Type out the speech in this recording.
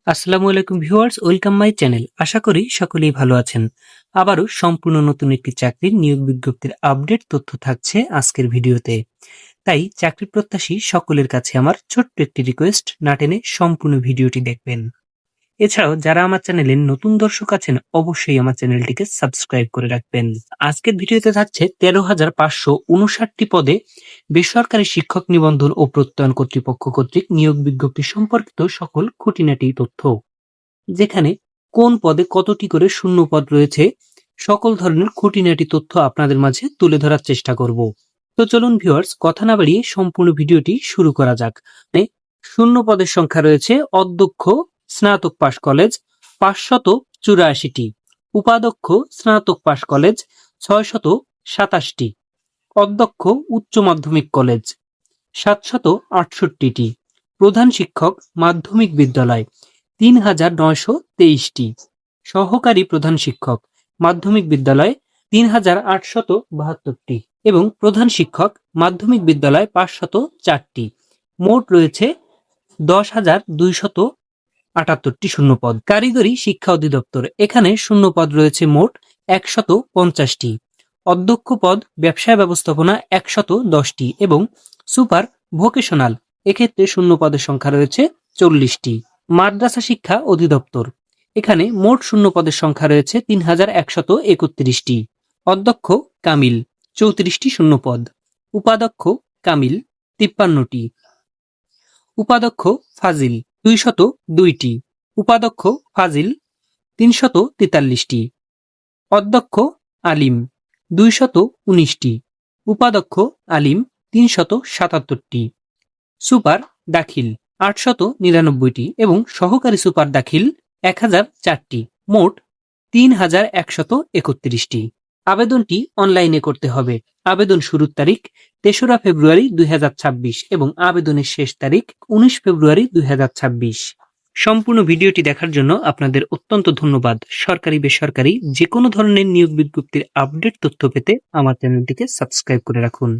আসসালামু আলাইকুম viewers, welcome my channel. আশা করি সকলেই ভালো আছেন। আবারও সম্পূর্ণ নতুন একটি চাকরির নিয়োগ বিজ্ঞপ্তির আপডেট তথ্য থাকছে আজকের ভিডিওতে। তাই চাকরি প্রত্যাশী সকলের কাছে আমার ছোট্ট একটি রিকোয়েস্ট, না টেনে সম্পূর্ণ ভিডিওটি দেখবেন। এছাড়াও যারা আমার চ্যানেলে নতুন দর্শক আছেন অবশ্যই আমার চ্যানেলটিকে সাবস্ক্রাইব করে রাখবেন। আজকের ভিডিওতে থাকছে 13,559টি পদে বেসরকারি শিক্ষক নিবন্ধন ও প্রত্যয়ন কর্তৃপক্ষ কর্তৃক নিয়োগ বিজ্ঞপ্তি সম্পর্কিত সকল খুঁটিনাটি তথ্য, যেখানে কোন পদে কতটি করে শূন্য পদ রয়েছে, সকল ধরনের খুঁটিনাটি তথ্য আপনাদের মাঝে তুলে ধরার চেষ্টা করব। তো চলুন ভিউয়ার্স, কথা না বাড়িয়ে সম্পূর্ণ ভিডিওটি শুরু করা যাক। শূন্য পদের সংখ্যা রয়েছে অধ্যক্ষ স্নাতক পাশ কলেজ 584টি, উপাধ্যক্ষ স্নাতক পাশ কলেজ 627টি, অধ্যক্ষ উচ্চ মাধ্যমিক কলেজ 768টি, প্রধান শিক্ষক মাধ্যমিক বিদ্যালয় 3,923টি, সহকারী প্রধান শিক্ষক মাধ্যমিক বিদ্যালয় 3,872টি এবং প্রধান শিক্ষক মাধ্যমিক বিদ্যালয় 504টি। মোট রয়েছে 10,278টি শূন্যপদ। কারিগরি শিক্ষা অধিদপ্তর, এখানে শূন্যপদ রয়েছে মোট 150টি। অধ্যক্ষ পদ ব্যবসায় ব্যবস্থাপনা 110টি এবং সুপার ভোকেশনাল, এক্ষেত্রে শূন্য পদের সংখ্যা রয়েছে 40টি। মাদ্রাসা শিক্ষা অধিদপ্তর, এখানে মোট শূন্য পদের সংখ্যা রয়েছে 3,131টি। অধ্যক্ষ কামিল 34টি শূন্যপদ, উপাধ্যক্ষ কামিল 53টি, উপাধ্যক্ষ ফাজিল 202টি, উপাধ্যক্ষ ফাজিল 343টি, অধ্যক্ষ আলিম 219টি, উপাধ্যক্ষ আলিম 377টি, সুপার দাখিল 899টি এবং সহকারী সুপার দাখিল 1004টি। মোট 3,131টি। আবেদনটি অনলাইনে করতে হবে। আবেদন শুরুর তারিখ 3রা ফেব্রুয়ারি 2026 এবং আবেদনের শেষ তারিখ 19 ফেব্রুয়ারি 2026। সম্পূর্ণ ভিডিওটি দেখার জন্য আপনাদের অত্যন্ত ধন্যবাদ। সরকারি বেসরকারি যে কোনো ধরনের নিয়োগ বিজ্ঞপ্তির আপডেট তথ্য পেতে আমার চ্যানেলটিকে সাবস্ক্রাইব করে রাখুন।